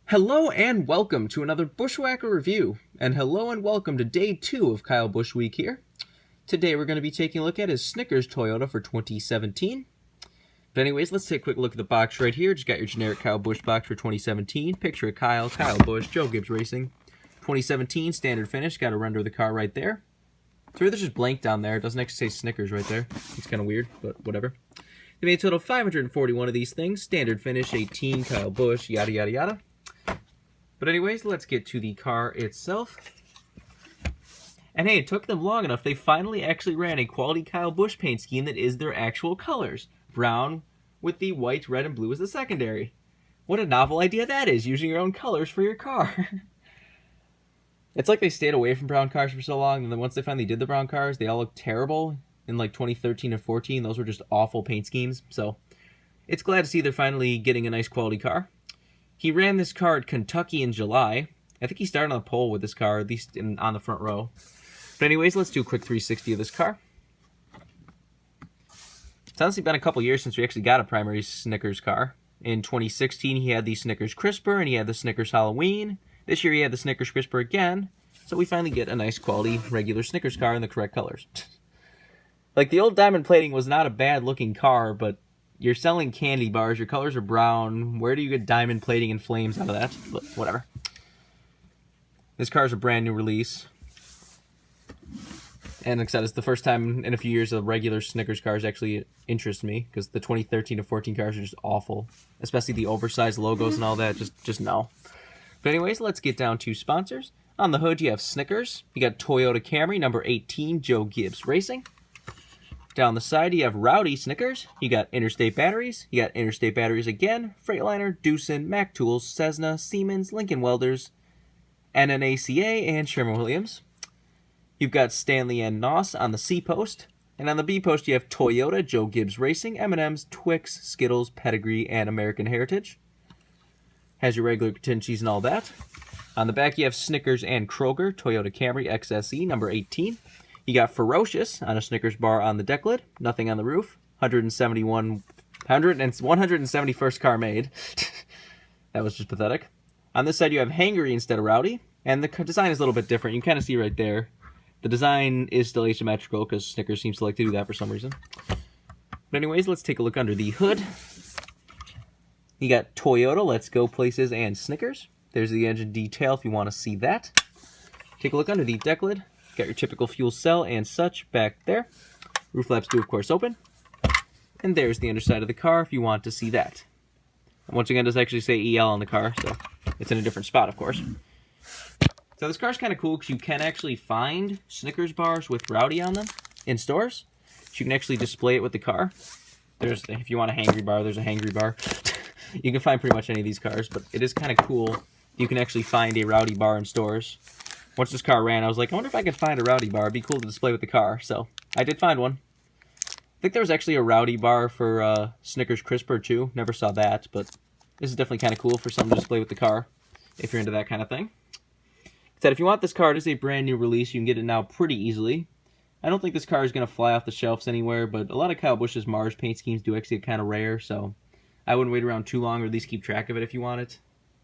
Hello and welcome to another Bushwhacker review, and hello and welcome to day 2 of Kyle Busch Week here. Today we're going to be taking a look at his Snickers Toyota for 2017. But anyways, let's take a quick look at the box right here. Just got your generic Kyle Busch box for 2017. Picture of Kyle Busch, Joe Gibbs Racing. 2017 standard finish, got to render the car right there. So there's just blank down there. It doesn't actually say Snickers right there. It's kind of weird, but whatever. They made a total of 541 of these things. Standard finish, 18, Kyle Busch, yada yada yada. But anyways, let's get to the car itself. And hey, it took them long enough. They finally actually ran a quality Kyle Busch paint scheme that is their actual colors. Brown with the white, red, and blue as the secondary. What a novel idea that is, using your own colors for your car. It's like they stayed away from brown cars for so long, and then once they finally did the brown cars, they all looked terrible. In like 2013 and 14, those were just awful paint schemes. So it's glad to see they're finally getting a nice quality car. He ran this car at Kentucky in July. I think he started on the pole with this car, at least on the front row. But anyways, let's do a quick 360 of this car. It's honestly been a couple years since we actually got a primary Snickers car. In 2016, he had the Snickers Crisper, and he had the Snickers Halloween. This year, he had the Snickers Crisper again. So we finally get a nice quality regular Snickers car in the correct colors. Like, the old diamond plating was not a bad-looking car, but you're selling candy bars, your colors are brown. Where do you get diamond plating and flames out of that? But whatever. This car is a brand new release. And like I said, it's the first time in a few years a regular Snickers cars actually interest me, because the 2013 to 14 cars are just awful. Especially the oversized logos and all that, just no. But anyways, let's get down to sponsors. On the hood, you have Snickers. You got Toyota Camry, number 18, Joe Gibbs Racing. Down the side, you have Rowdy Snickers. You got Interstate Batteries. You got Interstate Batteries again. Freightliner, Doosan, Mac Tools, Cessna, Siemens, Lincoln Welders, NNACA, and Sherwin-Williams. You've got Stanley and Noss on the C post. And on the B post, you have Toyota, Joe Gibbs Racing, M&M's, Twix, Skittles, Pedigree, and American Heritage. Has your regular tin cheese and all that. On the back, you have Snickers and Kroger, Toyota Camry XSE, number 18. You got Ferocious on a Snickers bar on the deck lid, nothing on the roof. 171st car made. That was just pathetic. On this side, you have Hangry instead of Rowdy, and the design is a little bit different. You can kind of see right there. The design is still asymmetrical because Snickers seems to like to do that for some reason. But anyways, let's take a look under the hood. You got Toyota, Let's Go Places, and Snickers. There's the engine detail if you want to see that. Take a look under the deck lid. Got your typical fuel cell and such back there. Roof flaps do, of course, open. And there's the underside of the car if you want to see that. And once again, it does actually say EL on the car, so it's in a different spot, of course. So this car's kind of cool because you can actually find Snickers bars with Rowdy on them in stores. So you can actually display it with the car. If you want a Hangry bar, there's a Hangry bar. You can find pretty much any of these cars, but it is kind of cool. You can actually find a Rowdy bar in stores. Once this car ran, I was like, I wonder if I could find a Rowdy bar. It'd be cool to display with the car. So I did find one. I think there was actually a Rowdy bar for Snickers Crisper too. Never saw that, but this is definitely kind of cool for something to display with the car if you're into that kind of thing. Said if you want this car, it is a brand new release. You can get it now pretty easily. I don't think this car is going to fly off the shelves anywhere, but a lot of Kyle Busch's Mars paint schemes do actually get kind of rare, so I wouldn't wait around too long, or at least keep track of it if you want it.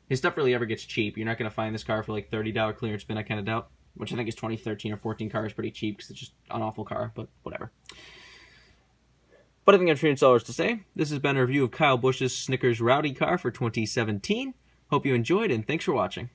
His stuff really ever gets cheap. You're not going to find this car for like $30 clearance bin, I kind of doubt. Which I think his 2013 or 14 car is pretty cheap because it's just an awful car, but whatever. But I think I'm sure that's all there is to say. This has been a review of Kyle Busch's Snickers Rowdy car for 2017. Hope you enjoyed, and thanks for watching.